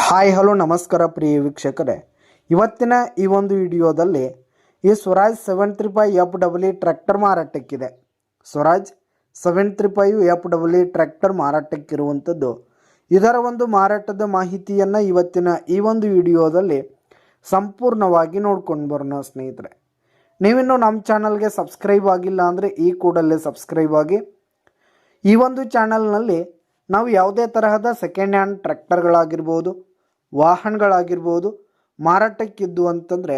Hi hello ನಮಸ್ಕಾರ ಪ್ರಿಯ ವೀಕ್ಷಕರೇ, ಇವತ್ತಿನ ಈ ಒಂದು ವಿಡಿಯೋದಲ್ಲಿ ಈ ಸ್ವರಾಜ್ 735 FEE ಟ್ರ್ಯಾಕ್ಟರ್ ಮಾರಾಟಕ್ಕಿದೆ. ಸ್ವರಾಜ್ 735 FEE ಟ್ರ್ಯಾಕ್ಟರ್ ಮಾರಾಟಕ್ಕಿರುವಂಥದ್ದು. ಇದರ ಒಂದು ಮಾರಾಟದ ಮಾಹಿತಿಯನ್ನು ಇವತ್ತಿನ ಈ ಒಂದು ವಿಡಿಯೋದಲ್ಲಿ ಸಂಪೂರ್ಣವಾಗಿ ನೋಡ್ಕೊಂಡು ಬರೋಣ ಸ್ನೇಹಿತರೆ. ನೀವಿನ್ನೂ ನಮ್ಮ ಚಾನಲ್ಗೆ ಸಬ್ಸ್ಕ್ರೈಬ್ ಆಗಿಲ್ಲ ಅಂದರೆ ಈ ಕೂಡಲೇ ಸಬ್ಸ್ಕ್ರೈಬ್ ಆಗಿ. ಈ ಒಂದು ಚಾನಲ್ನಲ್ಲಿ ನಾವು ಯಾವುದೇ ತರಹದ ಸೆಕೆಂಡ್ ಹ್ಯಾಂಡ್ ಟ್ರ್ಯಾಕ್ಟರ್ಗಳಾಗಿರ್ಬೋದು, ವಾಹನಗಳಾಗಿರ್ಬೋದು ಮಾರಾಟಕ್ಕಿದ್ದು ಅಂತಂದರೆ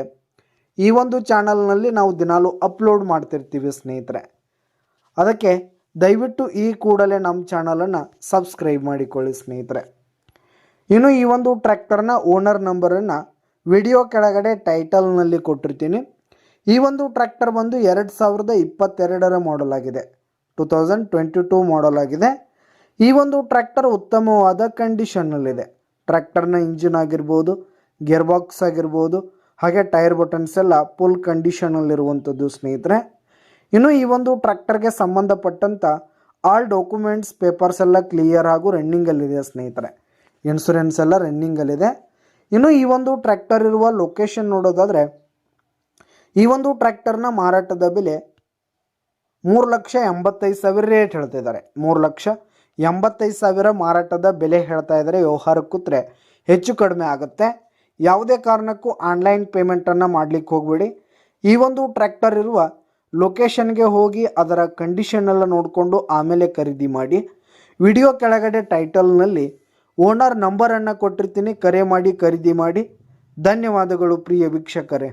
ಈ ಒಂದು ಚಾನಲ್ನಲ್ಲಿ ನಾವು ದಿನಾಲೂ ಅಪ್ಲೋಡ್ ಮಾಡ್ತಿರ್ತೀವಿ ಸ್ನೇಹಿತರೆ. ಅದಕ್ಕೆ ದಯವಿಟ್ಟು ಈ ಕೂಡಲೇ ನಮ್ಮ ಚಾನಲನ್ನು ಸಬ್ಸ್ಕ್ರೈಬ್ ಮಾಡಿಕೊಳ್ಳಿ ಸ್ನೇಹಿತರೆ. ಇನ್ನು ಈ ಒಂದು ಟ್ರ್ಯಾಕ್ಟರ್ನ ಓನರ್ ನಂಬರನ್ನು ವಿಡಿಯೋ ಕೆಳಗಡೆ ಟೈಟಲ್ನಲ್ಲಿ ಕೊಟ್ಟಿರ್ತೀನಿ. ಈ ಒಂದು ಟ್ರ್ಯಾಕ್ಟರ್ ಬಂದು 2022 ಮಾಡಲ್ ಆಗಿದೆ, 2022 ಮಾಡಲ್ ಆಗಿದೆ. ಈ ಒಂದು ಟ್ರ್ಯಾಕ್ಟರ್ ಉತ್ತಮವಾದ ಕಂಡೀಷನ್ನಲ್ಲಿದೆ. ಟ್ರ್ಯಾಕ್ಟರ್ನ ಇಂಜಿನ್ ಆಗಿರ್ಬೋದು, ಗೇರ್ ಬಾಕ್ಸ್ ಆಗಿರ್ಬೋದು, ಹಾಗೆ ಟೈರ್ ಬಟನ್ಸ್ ಎಲ್ಲ ಫುಲ್ ಕಂಡೀಷನಲ್ಲಿರುವಂಥದ್ದು ಸ್ನೇಹಿತರೆ. ಇನ್ನು ಈ ಒಂದು ಟ್ರ್ಯಾಕ್ಟರ್ಗೆ ಸಂಬಂಧಪಟ್ಟಂಥ ಆಲ್ ಡಾಕ್ಯುಮೆಂಟ್ಸ್ ಪೇಪರ್ಸ್ ಎಲ್ಲ ಕ್ಲಿಯರ್ ಹಾಗೂ ರನ್ನಿಂಗಲ್ಲಿದೆ ಸ್ನೇಹಿತರೆ. ಇನ್ಶೂರೆನ್ಸ್ ಎಲ್ಲ ರನ್ನಿಂಗಲ್ಲಿದೆ. ಇನ್ನು ಈ ಒಂದು ಟ್ರ್ಯಾಕ್ಟರ್ ಇರುವ ಲೊಕೇಶನ್ ನೋಡೋದಾದರೆ, ಈ ಒಂದು ಟ್ರ್ಯಾಕ್ಟರ್ನ ಮಾರಾಟದ ಬೆಲೆ 3,85,000 ರೇಟ್ ಹೇಳ್ತಿದ್ದಾರೆ. 3,85,000 ಮಾರಾಟದ ಬೆಲೆ ಹೇಳ್ತಾ ಇದ್ದಾರೆ. ವ್ಯವಹಾರ ಕೂತ್ರೆ ಹೆಚ್ಚು ಕಡಿಮೆ ಆಗುತ್ತೆ. ಯಾವುದೇ ಕಾರಣಕ್ಕೂ ಆನ್ಲೈನ್ ಪೇಮೆಂಟನ್ನು ಮಾಡಲಿಕ್ಕೆ ಹೋಗಬೇಡಿ. ಈ ಒಂದು ಟ್ರ್ಯಾಕ್ಟರ್ ಇರುವ ಲೊಕೇಶನ್ಗೆ ಹೋಗಿ ಅದರ ಕಂಡೀಷನೆಲ್ಲ ನೋಡಿಕೊಂಡು ಆಮೇಲೆ ಖರೀದಿ ಮಾಡಿ. ವಿಡಿಯೋ ಕೆಳಗಡೆ ಟೈಟಲ್ನಲ್ಲಿ ಓನರ್ ನಂಬರನ್ನು ಕೊಟ್ಟಿರ್ತೀನಿ, ಕರೆ ಮಾಡಿ ಖರೀದಿ ಮಾಡಿ. ಧನ್ಯವಾದಗಳು ಪ್ರಿಯ ವೀಕ್ಷಕರೇ.